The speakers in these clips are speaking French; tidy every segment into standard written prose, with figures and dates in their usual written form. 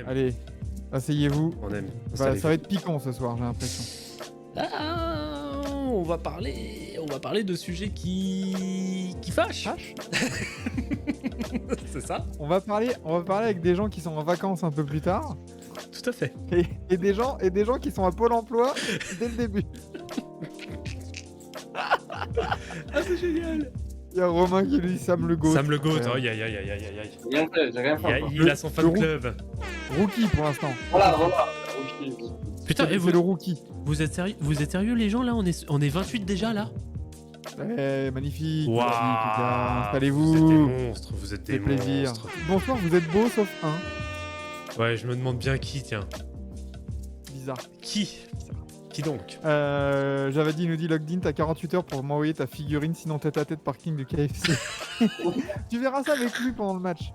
aime. Allez, asseyez-vous. On aime. Ça va Installez-vous. être piquant ce soir, j'ai l'impression. On va parler de sujets qui fâchent. Fâche. C'est ça? On va parler avec des gens qui sont en vacances un peu plus tard Tout à fait. et des gens qui sont à Pôle emploi dès le début. Ah, c'est génial. Il y a Romain qui lui Sam le Goat. Sam le Goat, Ouais. aïe aïe aïe aïe aïe aïe. Rien fait, j'ai rien fait encore. Il a son fan le club. Rookie pour l'instant. Voilà. Ok. Putain, et C'est le rookie. vous êtes sérieux les gens là? On est 28 déjà là? Magnifique. Waouh. Magnifique, gars. Vous êtes des Installez-vous. monstres, vous êtes des C'est plaisir. monstres. Bonsoir, vous êtes beau sauf un. Ouais, je me demande bien qui, tiens. Bizarre. Qui donc? Javadi nous dit Logdin, t'as 48 heures pour m'envoyer ta figurine, sinon tête à tête parking du KFC. Tu verras ça avec lui pendant le match.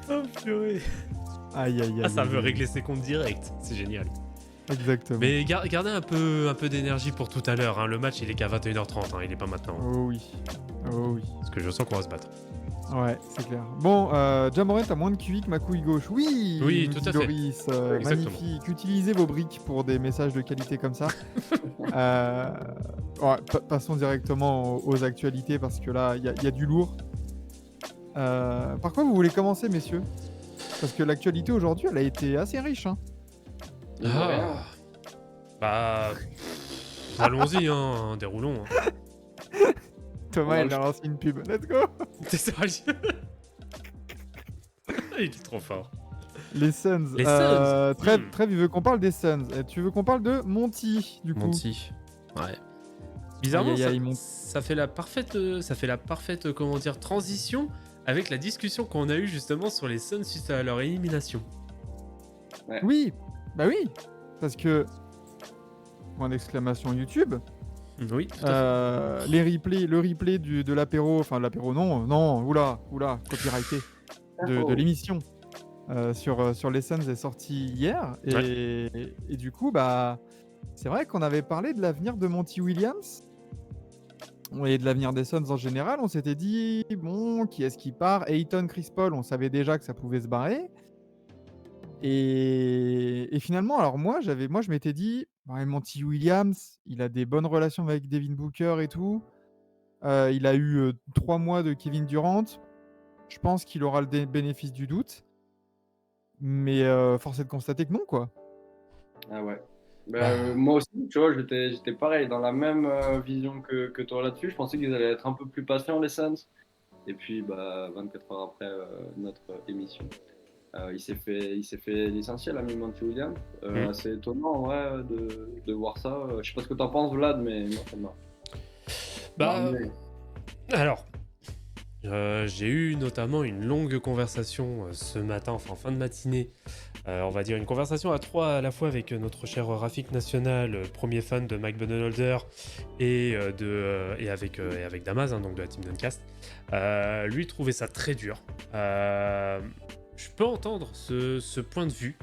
Oh purée. Aïe aïe aïe. Ah, ça aïe, veut aïe. régler ses comptes directs, c'est génial. Exactement. Mais gardez un peu d'énergie pour tout à l'heure, hein. Le match il est qu'à 21h30, hein. Il est pas maintenant. Oh oui. Oh oui. Parce que je sens qu'on va se battre. Ouais, c'est clair. Bon, Jamorant a moins de QI que ma couille gauche. Oui, Oui, nous tout dit à fait. Loris, Exactement. magnifique. Utilisez vos briques pour des messages de qualité comme ça. Passons directement aux actualités parce que là, il y a du lourd. Par quoi vous voulez commencer, messieurs? Parce que l'actualité aujourd'hui, elle a été assez riche. Hein. Ah. Bah. Allons-y, hein, déroulons. Hein. Thomas, il a lancé une pub. Let's go. T'es sérieux? Il est trop fort. Les Suns. Les Suns. Trêve, il veut qu'on parle des Suns. Et tu veux qu'on parle de Monty, du coup. Monty. Ouais. Bizarrement, Aïe, aïe, aïe, ça fait la parfaite, comment dire, transition avec la discussion qu'on a eue justement sur les Suns suite à leur élimination. Oui, bah oui. Parce que. Point d'exclamation YouTube. Oui, tout à fait. Le replay de l'apéro, enfin l'apéro non, oula, copyrighté, de l'émission sur les Suns est sorti hier et du coup bah c'est vrai qu'on avait parlé de l'avenir de Monty Williams et de l'avenir des Suns en général. On s'était dit bon, qui est-ce qui part? Ayton, Chris Paul, on savait déjà que ça pouvait se barrer. Et finalement, alors moi je m'étais dit ouais, Monty Williams, il a des bonnes relations avec Devin Booker et tout. Il a eu 3 mois de Kevin Durant. Je pense qu'il aura le bénéfice du doute. Mais force est de constater que non, quoi. Ah ouais. Moi aussi, tu vois, j'étais pareil, dans la même vision que toi là-dessus. Je pensais qu'ils allaient être un peu plus patients, les Suns. Et puis, 24 heures après notre émission, il s'est fait licencier, l'ami Monty Williams. Assez étonnant, en vrai, de voir ça. Je sais pas ce que t'en penses, Vlad, mais moi, ça m'a... Alors, j'ai eu notamment une longue conversation ce matin, enfin en fin de matinée, on va dire une conversation à trois à la fois avec notre cher Rafik National, premier fan de Mike Budenholzer et avec Damas, hein, donc de la team Duncast. Lui trouvait ça très dur. Je peux entendre ce point de vue.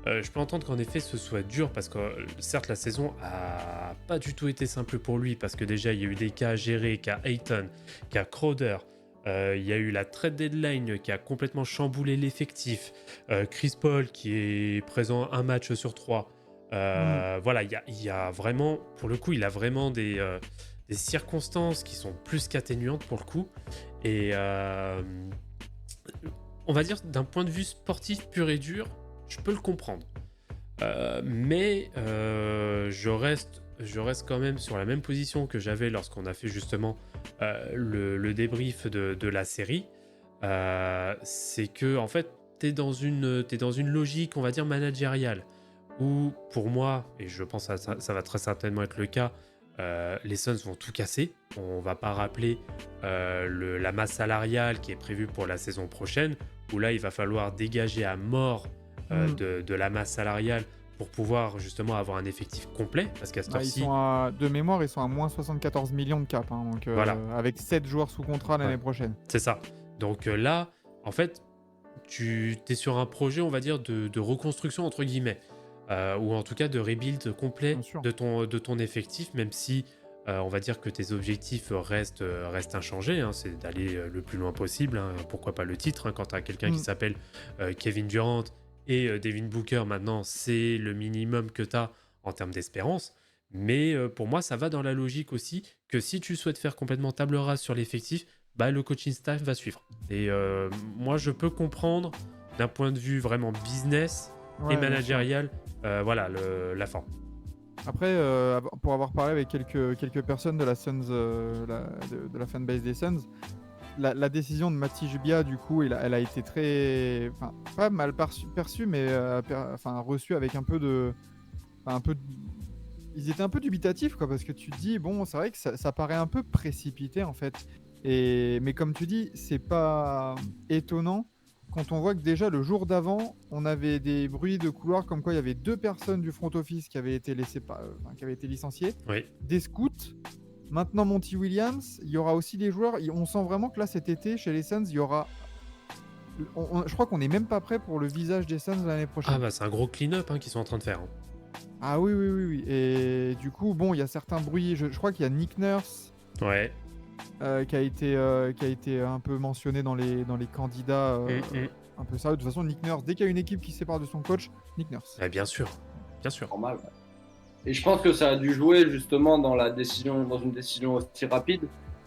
Je peux entendre qu'en effet ce soit dur parce que certes la saison a pas du tout été simple pour lui parce que déjà il y a eu des cas à gérer, cas Ayton, cas Crowder, il y a eu la trade deadline qui a complètement chamboulé l'effectif, Chris Paul qui est présent un match sur 3. Voilà, il y a vraiment, pour le coup, il a vraiment des circonstances qui sont plus qu'atténuantes pour le coup. Et on va dire d'un point de vue sportif pur et dur, je peux le comprendre. Mais je reste quand même sur la même position que j'avais lorsqu'on a fait justement le débrief de la série. C'est que en fait, t'es dans une logique, on va dire, managériale. Où pour moi, et je pense que ça va très certainement être le cas, les Suns vont tout casser. On va pas rappeler la masse salariale qui est prévue pour la saison prochaine, où là il va falloir dégager à mort de la masse salariale pour pouvoir justement avoir un effectif complet, parce qu'à cette heure-ci... De mémoire, ils sont à moins 74 millions de cap, hein, donc, voilà. Avec 7 joueurs sous contrat l'année prochaine. C'est ça. Donc là, en fait, tu es sur un projet, on va dire, de reconstruction, entre guillemets, ou en tout cas de rebuild complet de ton effectif, même si on va dire que tes objectifs restent inchangés, hein, c'est d'aller le plus loin possible, hein, pourquoi pas le titre, hein, quand tu as quelqu'un qui Mm. s'appelle Kevin Durant et Devin Booker, maintenant, c'est le minimum que tu as en termes d'espérance. Mais pour moi, ça va dans la logique aussi que si tu souhaites faire complètement table rase sur l'effectif, bah, le coaching staff va suivre. Et moi, je peux comprendre d'un point de vue vraiment business et Ouais, bien sûr. managérial, voilà, la forme. Après, pour avoir parlé avec quelques personnes de la Suns, de la fanbase des Suns, la décision de Mati Jubia, du coup, elle a été très, enfin, pas mal perçue, mais enfin, reçue avec un peu de, enfin, un peu, ils étaient un peu dubitatifs, quoi, parce que tu te dis, bon, c'est vrai que ça paraît un peu précipité, en fait. Mais comme tu dis, c'est pas étonnant quand on voit que déjà le jour d'avant, on avait des bruits de couloir comme quoi il y avait 2 personnes du front office qui avaient été enfin, qui avaient été licenciées, Oui. des scouts. Maintenant Monty Williams, il y aura aussi des joueurs. On sent vraiment que là cet été chez les Suns, il y aura. Je crois qu'on n'est même pas prêt pour le visage des Suns l'année prochaine. Ah bah c'est un gros clean-up hein, qu'ils sont en train de faire. Hein. Ah oui, oui, oui, oui. Et du coup, bon, il y a certains bruits. Je crois qu'il y a Nick Nurse. Ouais. Qui a été un peu mentionné dans les candidats. Un peu ça. De toute façon, Nick Nurse, dès qu'il y a une équipe qui se sépare de son coach, Nick Nurse. Ouais, bien sûr. Bien sûr. Normal. Et je pense que ça a dû jouer justement dans une décision aussi rapide.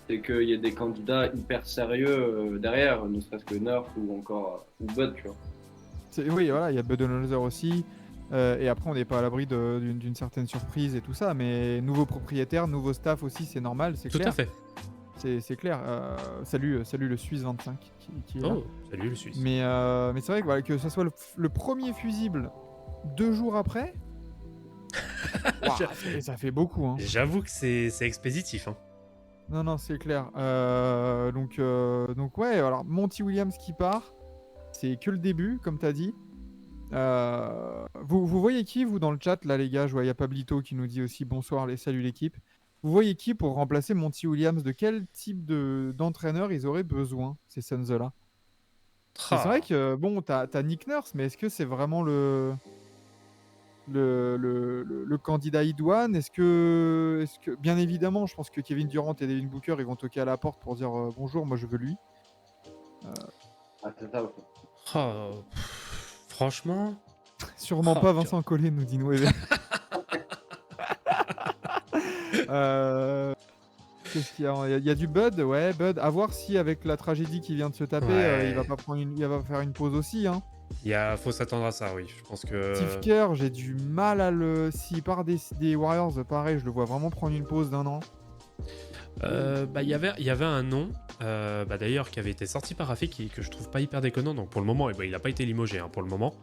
C'est qu'il y ait des candidats hyper sérieux derrière, ne serait-ce que Nerf ou encore ou Bud, tu vois. Oui, voilà, il y a Budenholzer aussi. Et après, on n'est pas à l'abri d'une certaine surprise et tout ça. Mais nouveau propriétaire, nouveau staff aussi, c'est normal, c'est Tout clair. à fait. C'est clair. Salut le Suisse 25 qui est là. Oh, salut le Suisse. Mais c'est vrai que, voilà, que ce soit le premier fusible 2 jours après, wow, ça fait beaucoup. Hein. J'avoue que c'est expéditif. Hein. Non, c'est clair. Donc ouais, alors Monty Williams qui part, c'est que le début, comme tu as dit. Vous voyez qui, vous, dans le chat, là, les gars? Je vois, il y a Pablito qui nous dit aussi bonsoir, salut l'équipe. Vous voyez qui pour remplacer Monty Williams? De quel type d'entraîneur ils auraient besoin, ces Suns-là? C'est vrai que, bon, t'as Nick Nurse, mais est-ce que c'est vraiment le candidat idoine? Est-ce que, bien évidemment, je pense que Kevin Durant et Devin Booker, ils vont toquer à la porte pour dire bonjour, moi je veux lui. C'est ça, ok. Franchement. Sûrement pas Vincent Collet, nous dit Noé. Qu'est-ce qu'il y a? Il y a du Bud, ouais, Bud. À voir si avec la tragédie qu'il vient de se taper, il va pas faire une pause aussi. Hein. Faut s'attendre à ça, oui. Je pense que. Steve Kerr, j'ai du mal à le. S'il part des Warriors, pareil, je le vois vraiment prendre une pause d'1 an. Il y avait un nom, d'ailleurs, qui avait été sorti par Rafik, que je trouve pas hyper déconnant. Donc pour le moment, il n'a pas été limogé hein, pour le moment.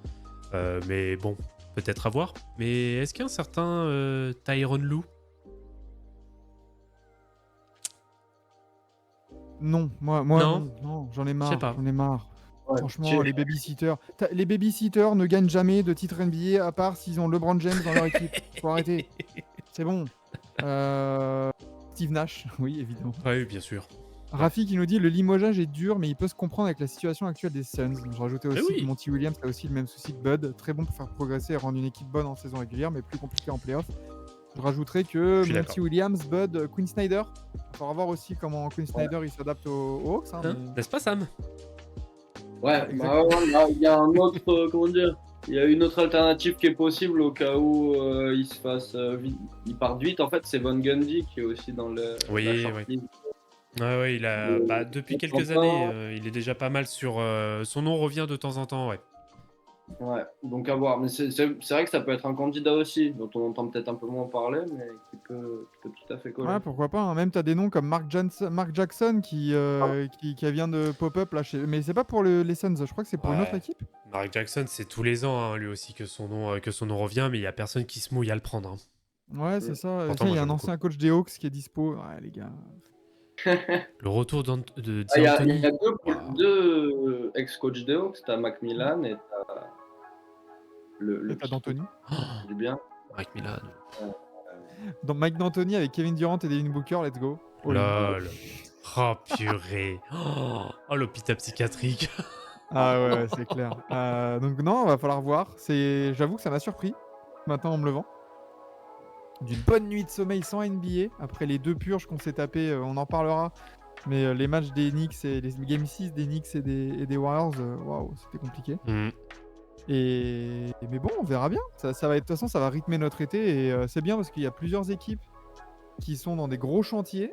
Mais bon, peut-être à voir. Mais est-ce qu'il y a un certain Tyronn Lue? Non, moi non, j'en ai marre. Je sais pas. J'en ai marre. Ouais, Franchement, les babysitters. Les babysitters ne gagnent jamais de titre NBA à part s'ils ont LeBron James dans leur équipe. Faut arrêter. C'est bon. Steve Nash, oui, évidemment. Oui, bien sûr. Rafi qui nous dit le limogeage est dur, mais il peut se comprendre avec la situation actuelle des Suns. Je rajoutais aussi oui. que Monty Williams a aussi le même souci que Bud. Très bon pour faire progresser et rendre une équipe bonne en saison régulière, mais plus compliqué en playoff. Je rajouterais que Monty Williams, Bud, Quinn Snyder. Il faudra voir aussi comment Quinn Snyder il s'adapte aux Hawks. Hein, mais... N'est-ce pas, Sam? Ouais, il y a un autre, comment dire, il y a une autre alternative qui est possible au cas où il se fasse il part vite. En fait, c'est Von Gundy qui est aussi dans le. Oui. Ouais, il a. Depuis quelques années, il est déjà pas mal sur. Son nom revient de temps en temps, ouais. Ouais, donc à voir. Mais c'est vrai que ça peut être un candidat aussi, dont on entend peut-être un peu moins parler, mais qui peut tout à fait coller. Ouais, pourquoi pas. Hein. Même tu as des noms comme Mark Jackson qui vient de pop-up là. Mais c'est pas pour les Suns, je crois que c'est pour une autre équipe. Mark Jackson, c'est tous les ans, hein, lui aussi, que son nom revient, mais il y a personne qui se mouille à le prendre. Hein. Ouais, c'est ça. Pourtant, Il y a un ancien coach des Hawks qui est dispo. Ouais, les gars. Le retour de Il y D'Antoni. a deux ex-coachs des Hawks, t'as Macmillan et t'as le t'as D'Antoni. Du bien. Mike Milan. Donc Mike D'Antoni avec Kevin Durant et Devin Booker, let's go. Lol. Oh purée. Oh l'hôpital psychiatrique. Ah ouais, c'est clair. Donc non, va falloir voir. J'avoue que ça m'a surpris. Maintenant, on me le vend. d'une bonne nuit de sommeil sans NBA. Après les 2 purges qu'on s'est tapé, on en parlera. Mais les matchs des Knicks et les Game 6 des Knicks et des Warriors, waouh, c'était compliqué. Mais bon, on verra bien. Ça va être, de toute façon, ça va rythmer notre été. Et c'est bien parce qu'il y a plusieurs équipes qui sont dans des gros chantiers.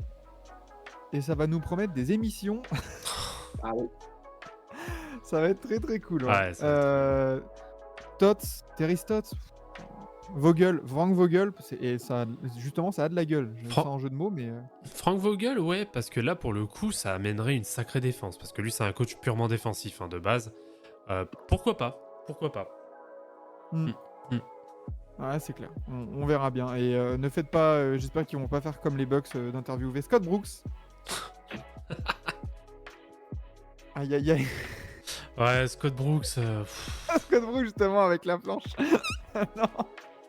Et ça va nous promettre des émissions. Ah oui. Ça va être très très cool. Ouais, ça va être Tots, Terry Stotts, Vogel, Frank Vogel, et ça, justement, ça a de la gueule. Je mets ça en jeu de mots, mais Frank Vogel, ouais, parce que là, pour le coup, ça amènerait une sacrée défense. Parce que lui, c'est un coach purement défensif, de base. Pourquoi pas? Pourquoi pas? Ouais, c'est clair. On verra bien. Et ne faites pas. J'espère qu'ils vont pas faire comme les Bucks d'interviewer Scott Brooks. Aïe aïe aïe. Ouais, Scott Brooks. Scott Brooks, justement, avec la planche. Non,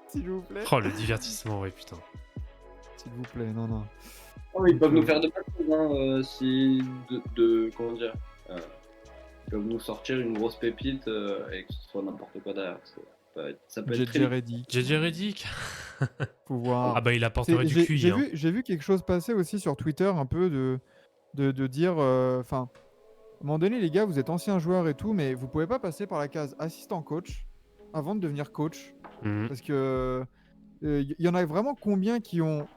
s'il vous plaît. Oh, le divertissement, ouais, putain. S'il vous plaît, non. Oh, ils peuvent nous faire de pas si comment dire, ils peuvent nous sortir une grosse pépite et que ce soit n'importe quoi derrière. Ça peut être JJ Redick. JJ Redick. Faut voir. Ah bah il apporterait du QI. J'ai vu quelque chose passer aussi sur Twitter, un peu de dire, enfin, à un moment donné, les gars, vous êtes anciens joueurs et tout, mais vous pouvez pas passer par la case assistant coach avant de devenir coach, parce que y en a vraiment combien qui ont,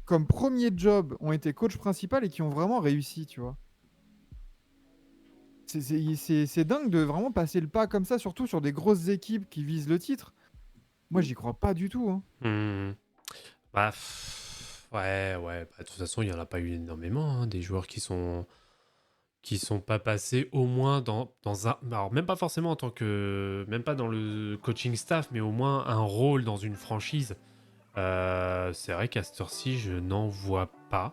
comme premier job, ont été coach principal et qui ont vraiment réussi, tu vois. C'est dingue de vraiment passer le pas comme ça, surtout sur des grosses équipes qui visent le titre. Moi, j'y crois pas du tout. Bah, ouais. Bah, de toute façon, il y en a pas eu énormément, des joueurs qui sont pas passés au moins dans un... Alors, même pas forcément en tant que... Même pas dans le coaching staff, mais au moins un rôle dans une franchise. C'est vrai qu'à cette heure-ci, je n'en vois pas.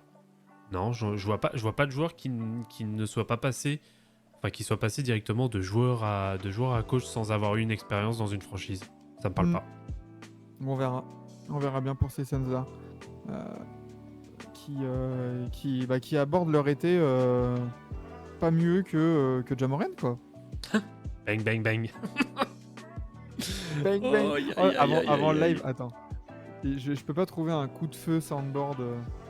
Non, je vois pas de joueur qui ne soit pas passé... Enfin, qui soit passé directement de joueur à coach sans avoir eu une expérience dans une franchise. Ça me parle pas. On verra bien pour ces Suns-là. Qui abordent leur été pas mieux que Ja Morant, quoi. Bang, bang, bang. Bang, bang. Oh, Avant le live, attends. Je peux pas trouver un coup de feu soundboard.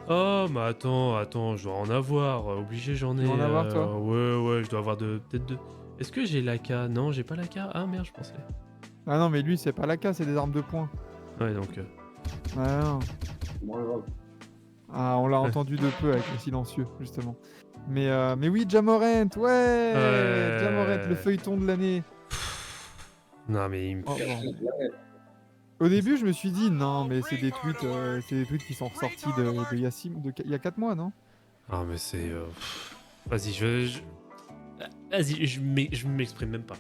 Oh, mais attends, je dois en avoir. Obligé, j'en ai. Tu dois en avoir, toi Ouais, je dois avoir peut-être deux. Est-ce que j'ai l'AK? Non, j'ai pas l'AK. Ah merde, je pensais. Ah non, mais lui, c'est pas l'AK, c'est des armes de poing. Ouais, donc. Ah non. Ah, on l'a Ouais. entendu de peu avec le silencieux, justement. Mais oui, Ja Morant, ouais, Ja Morant, le feuilleton de l'année. Non, mais il me. Oh, bon. Au début, je me suis dit, non, mais c'est des tweets qui sont ressortis il y a 4 mois, non? Ah, mais c'est. Vas-y, Vas-y, je m'exprime même pas.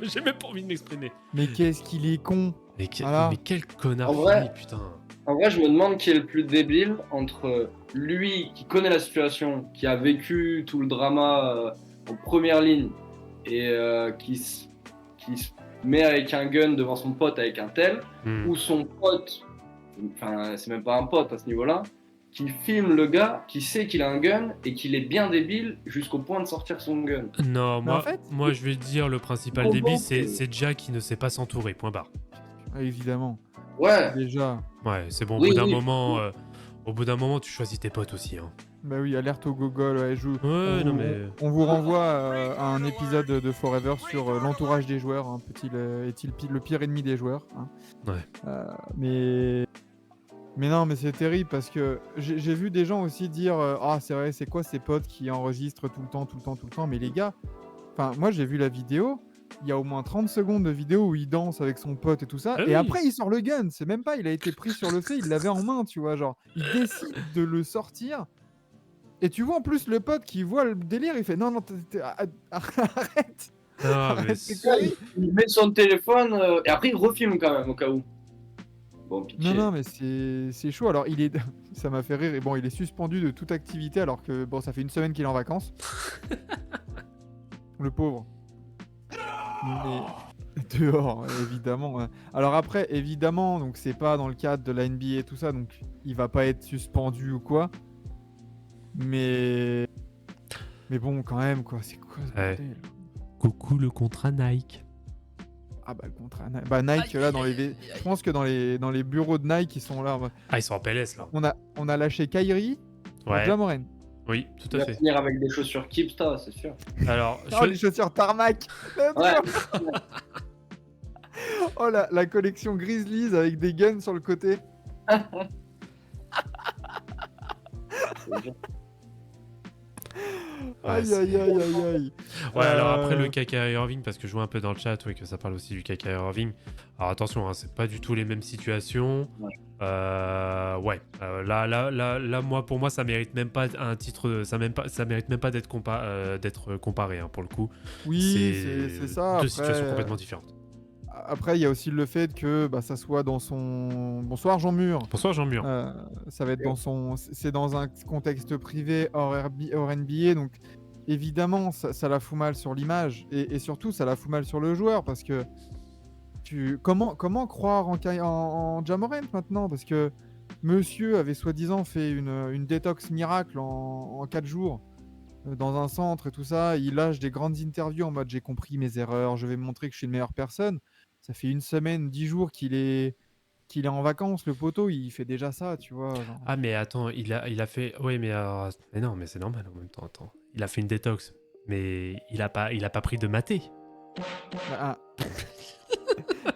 J'ai même pas envie de m'exprimer. Mais qu'est-ce qu'il est con! Mais, Voilà. mais quel connard En vrai- fini, putain. En vrai, je me demande qui est le plus débile entre lui qui connaît la situation, qui a vécu tout le drama en première ligne et qui se met avec un gun devant son pote avec un tel, ou son pote, enfin c'est même pas un pote à ce niveau-là, qui filme le gars, qui sait qu'il a un gun et qu'il est bien débile jusqu'au point de sortir son gun. Non, Mais en fait- moi je vais te dire, le principal Comment débit, que- c'est Jack qui ne sait pas s'entourer, point barre. Ah, évidemment. Ouais, Déjà. Ouais, c'est bon, Oui, au bout d'un moment, tu choisis tes potes aussi. Hein. Bah oui, alerte au gogol. Ouais, Ouais, on vous renvoie à un épisode de Forever sur l'entourage des joueurs. Hein. Est-il le pire ennemi des joueurs, hein. Ouais. Mais non, mais c'est terrible parce que j'ai vu des gens aussi dire ah, c'est vrai, c'est quoi ces potes qui enregistrent tout le temps. Mais les gars, enfin, moi j'ai vu la vidéo. Il y a au moins 30 secondes de vidéo où il danse avec son pote et tout ça. Ah et oui. après, il sort le gun. C'est même pas, il a été pris sur le fait, il l'avait en main, tu vois. Genre, il décide de le sortir. Et tu vois en plus le pote qui voit le délire, il fait non, arrête. Ah, mais Arrête tes conneries. il met son téléphone et après il refilme quand même au cas où. Bon, pitié. Non, mais c'est chaud. Alors, ça m'a fait rire. Et bon, il est suspendu de toute activité alors que bon, ça fait une semaine qu'il est en vacances. Le pauvre. Mais dehors, évidemment. Hein. Alors après, évidemment, donc c'est pas dans le cadre de la NBA et tout ça, donc il va pas être suspendu ou quoi. Mais bon, quand même, quoi. C'est quoi ce Ouais. bordel? Coucou le contrat Nike. Ah bah le contrat. Bah Nike là dans les, je pense que dans les bureaux de Nike ils sont là. Ah, ils sont en PLS là. On a lâché Kyrie pour Ouais, Ja Morant. oui, tout Il à va fait. finir avec des chaussures Kipsta, c'est sûr. Alors, Oh les chaussures Tarmac. Let's Ouais. go. Oh la collection Grizzlies avec des guns sur le côté. C'est sûr. Aïe aïe aïe aïe aïe. Ouais, alors après le Kyrie Irving, parce que je vois un peu dans le chat, ouais, que ça parle aussi du Kyrie Irving. Alors attention, hein, c'est pas du tout les mêmes situations. Ouais. Là, moi, pour moi, ça mérite même pas un titre, ça mérite même pas d'être comparé, hein, pour le coup. Oui, c'est ça. Deux Après, situations complètement différentes. Après, il y a aussi le fait que bah, ça soit dans son. Bonsoir Jean Mur. Bonsoir Jean-Mur. Ça va être dans son. C'est dans un contexte privé hors NBA, donc évidemment, ça la fout mal sur l'image et surtout, ça la fout mal sur le joueur parce que comment croire en Ja Morant maintenant? Parce que monsieur avait soi-disant fait une détox miracle en 4 jours dans un centre et tout ça. Il lâche des grandes interviews en mode j'ai compris mes erreurs, je vais montrer que je suis une meilleure personne. Ça fait une semaine, 10 jours qu'il est en vacances, le poteau, il fait déjà ça, tu vois. Genre. Ah, mais attends, il a fait. Oui, mais non, mais c'est normal en même temps. Attends. Il a fait une détox, mais il a pas pris de maté. Ah.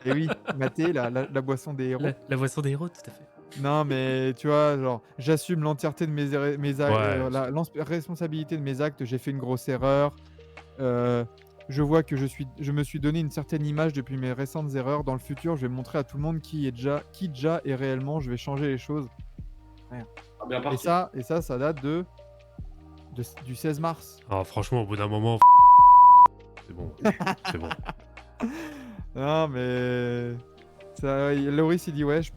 Et oui, maté, la boisson des héros. La boisson des héros, tout à fait. Non, mais tu vois, genre, j'assume l'entièreté de mes actes, Ouais. la responsabilité de mes actes. J'ai fait une grosse erreur. Je vois que je me suis donné une certaine image depuis mes récentes erreurs. Dans le futur, je vais montrer à tout le monde qui Ja est réellement. Je vais changer les choses. Ah, bien Et parti. ça date du 16 mars. Alors, franchement, au bout d'un moment, c'est bon. C'est bon. Non, mais ça, Loris il dit ouais, je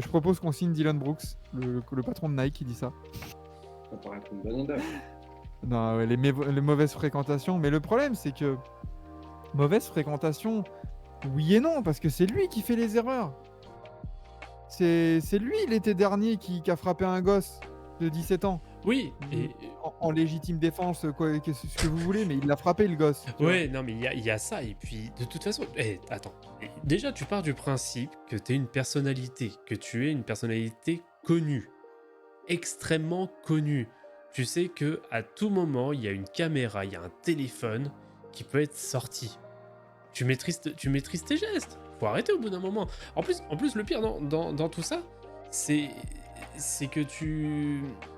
propose qu'on signe Dylan Brooks, le patron de Nike, qui dit ça. Ça paraît être une bonne idée. Non, ouais, les mauvaises fréquentations. Mais le problème, c'est que mauvaise fréquentation, oui et non, parce que c'est lui qui fait les erreurs. C'est lui l'été dernier qui a frappé un gosse de 17 ans. Oui, et. En légitime défense, quoi, ce que vous voulez, mais il l'a frappé le gosse. tu vois. Ouais, non, mais il y a ça. Et puis, de toute façon, attends. Déjà, tu pars du principe que tu es une personnalité, que tu es une personnalité connue, extrêmement connue. Tu sais que à tout moment, il y a une caméra, il y a un téléphone qui peut être sorti. Tu maîtrises tes gestes. Faut arrêter au bout d'un moment. En plus, le pire dans tout ça, c'est que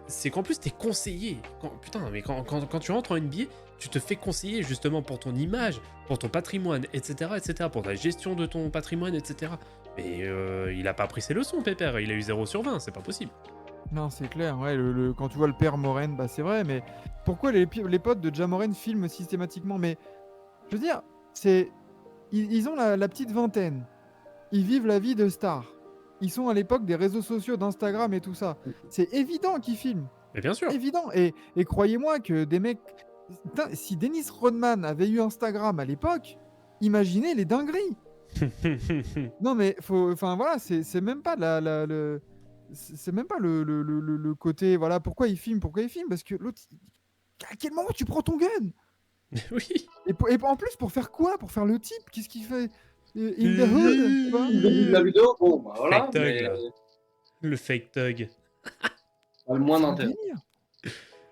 c'est qu'en plus t'es conseillé. Quand tu rentres en NBA, tu te fais conseiller justement pour ton image, pour ton patrimoine, etc., pour ta gestion de ton patrimoine, etc. Mais il a pas pris ses leçons, Pépère. Il a eu 0 sur 20, c'est pas possible. Non, c'est clair. Ouais, quand tu vois le père Moren, bah c'est vrai. Mais pourquoi les potes de Ja Morant filment systématiquement? Mais je veux dire, ils ont la petite vingtaine. Ils vivent la vie de star. Ils sont à l'époque des réseaux sociaux, d'Instagram et tout ça. C'est évident qu'ils filment. Mais bien sûr. Évident. Et croyez-moi que des mecs... Putain, si Dennis Rodman avait eu Instagram à l'époque, imaginez les dingueries. Non mais enfin voilà, c'est même pas c'est même pas le côté voilà pourquoi il filme parce que l'autre à quel moment tu prends ton gun Oui. et en plus pour faire quoi, pour faire le type, qu'est-ce qu'il fait in the hood, tu vois. La vidéo, bon, bah voilà. Fake thug, Mais là. Le fake thug. pas le moins C'est un d'intérêt. délire.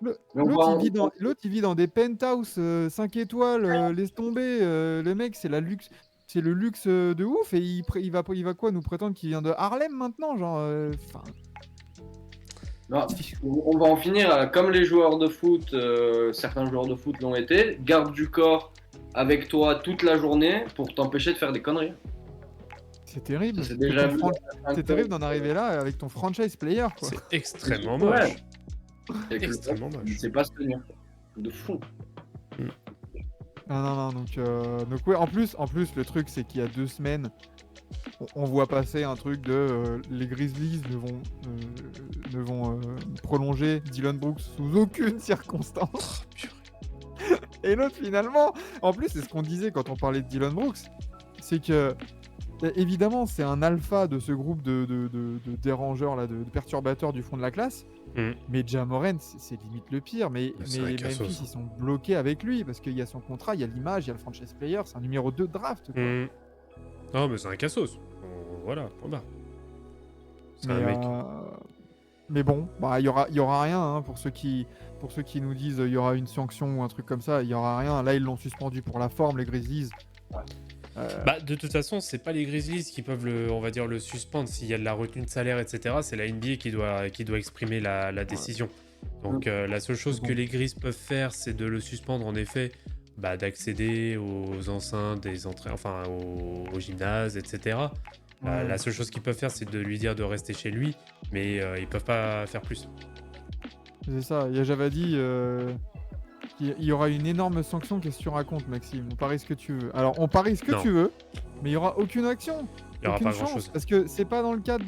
Mais on va L'autre il vit dans des penthouses 5 étoiles, laisse tomber, le mec c'est le luxe de ouf et il va quoi nous prétendre qu'il vient de Harlem maintenant, genre enfin. Non, on va en finir comme les joueurs de foot, certains joueurs de foot l'ont été, garde du corps avec toi toute la journée pour t'empêcher de faire des conneries. C'est terrible. C'est déjà vu. C'est terrible d'en arriver là avec ton franchise player, quoi. C'est extrêmement moche. Ouais. Et que Extrêmement le- moche. C'est pas se tenir. De fou. Non. Donc ouais, en plus, le truc, c'est qu'il y a 2 semaines, on voit passer un truc de les Grizzlies ne vont prolonger Dylan Brooks sous aucune circonstance. Et l'autre, finalement, en plus, c'est ce qu'on disait quand on parlait de Dylan Brooks, c'est que évidemment, c'est un alpha de ce groupe de dérangeurs, là, de perturbateurs du fond de la classe. Mais Ja Morant, c'est limite le pire. Mais C'est vrai qu'à Memphis, sauce. ils sont bloqués avec lui parce qu'il y a son contrat, il y a l'image, il y a le franchise player, c'est un numéro 2 de draft, quoi. Non, mais c'est un cassos. Voilà, point barre. C'est Mais, un mec. mais bon, bah, il y aura rien hein, pour ceux qui nous disent il y aura une sanction ou un truc comme ça. Il y aura rien. Là, ils l'ont suspendu pour la forme, les Grizzlies. Bah, de toute façon, c'est pas les Grizzlies qui peuvent on va dire, le suspendre s'il y a de la retenue de salaire, etc. C'est la NBA qui doit exprimer la décision. Donc, la seule chose Bon. que les Grizzlies peuvent faire, c'est de le suspendre, en effet, bah, d'accéder aux enceintes des entrées, enfin, au gymnase, etc. Ouais. La seule chose qu'ils peuvent faire, c'est de lui dire de rester chez lui, mais ils peuvent pas faire plus. C'est ça. J'avais dit qu'il y aura une énorme sanction. Qu'est-ce que tu racontes, Maxime? On parie ce que tu veux. Alors, on parie ce que Non. tu veux, mais il y aura aucune action. Il y aura Aucune pas chance, grand-chose. parce que c'est pas dans le cadre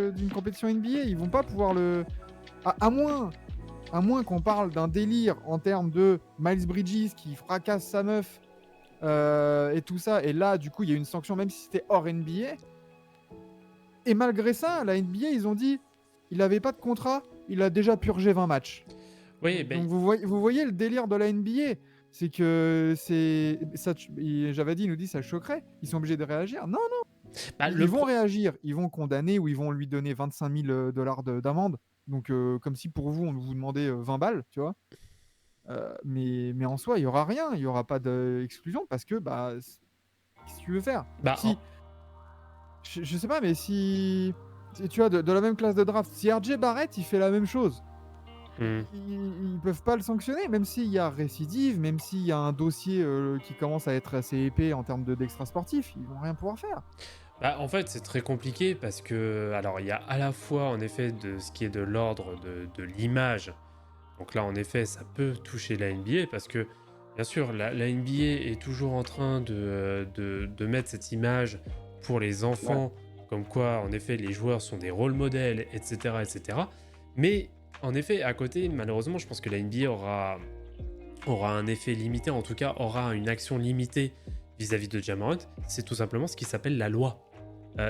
d'une compétition NBA. Ils vont pas pouvoir le. À moins qu'on parle d'un délire en termes de Miles Bridges qui fracasse sa meuf et tout ça. Et là, du coup, il y a une sanction, même si c'était hors NBA. Et malgré ça, la NBA, ils ont dit il n'avait pas de contrat, il a déjà purgé 20 matchs. Oui, ben, Donc vous voyez le délire de la NBA. C'est que c'est. J'avais dit, il nous dit ça choquerait. Ils sont obligés de réagir. Non, bah, ils vont réagir. Ils vont condamner ou ils vont lui donner 25 000 dollars d'amende. Donc, comme si pour vous, on vous demandait 20 balles, tu vois. Mais en soi, il n'y aura rien. Il n'y aura pas d'exclusion parce que, bah, qu'est-ce que tu veux faire bah, Si, je sais pas, mais si tu vois, de la même classe de draft, si RJ Barrett, il fait la même chose, ils peuvent pas le sanctionner, même s'il y a récidive, même s'il y a un dossier qui commence à être assez épais en termes d'extra sportif, ils vont rien pouvoir faire. Bah, en fait, c'est très compliqué parce que, alors, il y a à la fois, en effet, de ce qui est de l'ordre de l'image. Donc là, en effet, ça peut toucher la NBA parce que, bien sûr, la NBA est toujours en train de mettre cette image pour les enfants, comme quoi, en effet, les joueurs sont des rôles modèles, etc., etc. Mais, en effet, à côté, malheureusement, je pense que la NBA aura un effet limité, en tout cas, aura une action limitée vis-à-vis de Ja Morant. C'est tout simplement ce qui s'appelle la loi.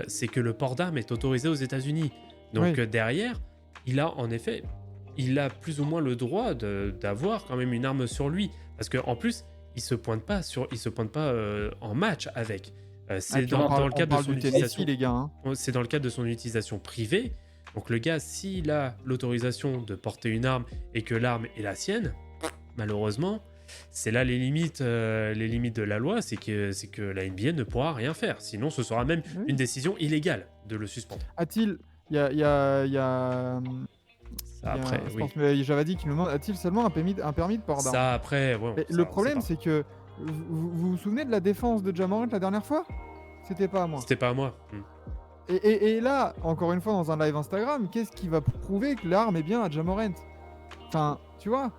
C'est que le port d'armes est autorisé aux États-Unis. Donc Oui. derrière, il a en effet, il a plus ou moins le droit d'avoir quand même une arme sur lui, parce qu'en plus, il se pointe pas en match avec. C'est Puis on dans le parle cadre de son du utilisation. Tennessee, les gars. Hein. C'est dans le cadre de son utilisation privée. Donc le gars, s'il a l'autorisation de porter une arme et que l'arme est la sienne, malheureusement, c'est là les limites de la loi, c'est que la NBA ne pourra rien faire. Sinon, ce sera même Oui. une décision illégale de le suspendre. A-t-il. Il y a. Ça, après, je oui. pense, mais j'avais dit qu'il nous demande a-t-il seulement un permis de port d'armes? Ça, après, ouais, Mais ça, le on sait problème, pas. c'est que. Vous souvenez de la défense de Ja Morant la dernière fois? C'était pas à moi. C'était pas à moi. Et là, encore une fois, dans un live Instagram, qu'est-ce qui va prouver que l'arme est bien à Ja Morant? Enfin, tu vois,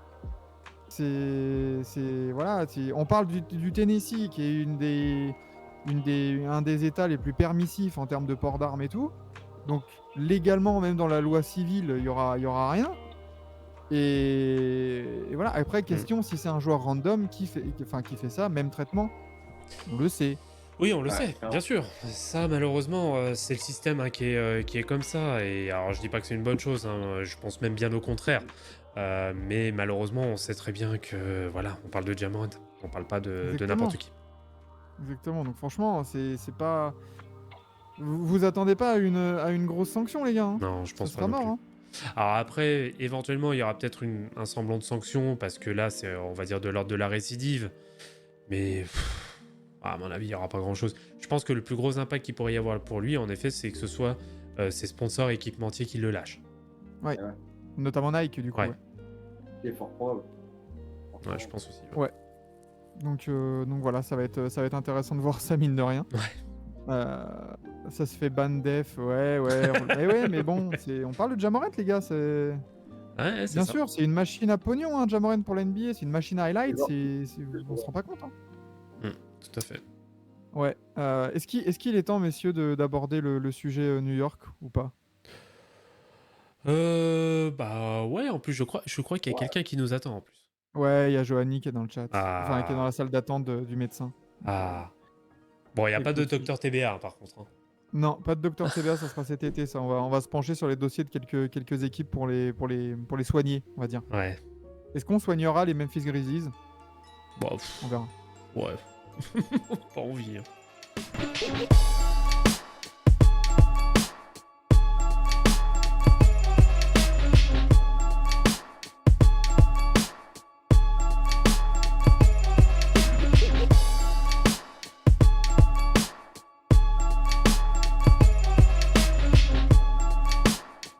voilà, on parle du Tennessee, qui est un des États les plus permissifs en termes de port d'armes et tout. Donc, légalement, même dans la loi civile, il y aura rien. Et voilà. Après, question si c'est un joueur random qui fait ça, même traitement, on le sait. Oui, on le sait, clairement. bien sûr. Ça, malheureusement, c'est le système hein, qui est comme ça. Et alors, je dis pas que c'est une bonne chose, hein, je pense même bien au contraire. Mais malheureusement, on sait très bien que, voilà, on parle de Ja Morant, on parle pas de Exactement. n'importe qui. Exactement. Donc, franchement, c'est pas. Vous attendez pas à une grosse sanction, les gars. Hein. Non, je Ce pense pas sera non mort. plus. Hein. Alors après, éventuellement, il y aura peut-être un semblant de sanction, parce que là, c'est, on va dire, de l'ordre de la récidive. Mais, à mon avis, il n'y aura pas grand-chose. Je pense que le plus gros impact qu'il pourrait y avoir pour lui, en effet, c'est que ce soit ses sponsors équipementiers qui le lâchent. Ouais. Notamment Nike, du coup. Ouais. Ouais. C'est fort probable. Ouais, je pense aussi. Ouais. Donc voilà, ça va être intéressant de voir ça, mine de rien. Ouais. Ça se fait ban def, ouais. Mais ouais, mais bon, on parle de Ja Morant, les gars. Ouais, c'est Bien ça. sûr, c'est une machine à pognon, hein, Ja Morant pour la NBA. C'est une machine à highlight. On se rend pas compte. Hein. Tout à fait. Ouais. Est-ce qu'il est temps, messieurs, d'aborder le sujet New York ou pas? Bah ouais, en plus, je crois qu'il y a quelqu'un qui nous attend, en plus. Ouais, il y a Johanny qui est dans le chat. Ah. Enfin, qui est dans la salle d'attente du médecin. Ah. Bon, il n'y a pas de Écoute, docteur TBA, hein, par contre. Hein. Non, pas de Docteur TBA, ça sera cet été. Ça, on va se pencher sur les dossiers de quelques équipes pour les soigner, on va dire. Ouais. Est-ce qu'on soignera les Memphis Grizzlies? Bon, On verra. ouais. Pas envie. Hein.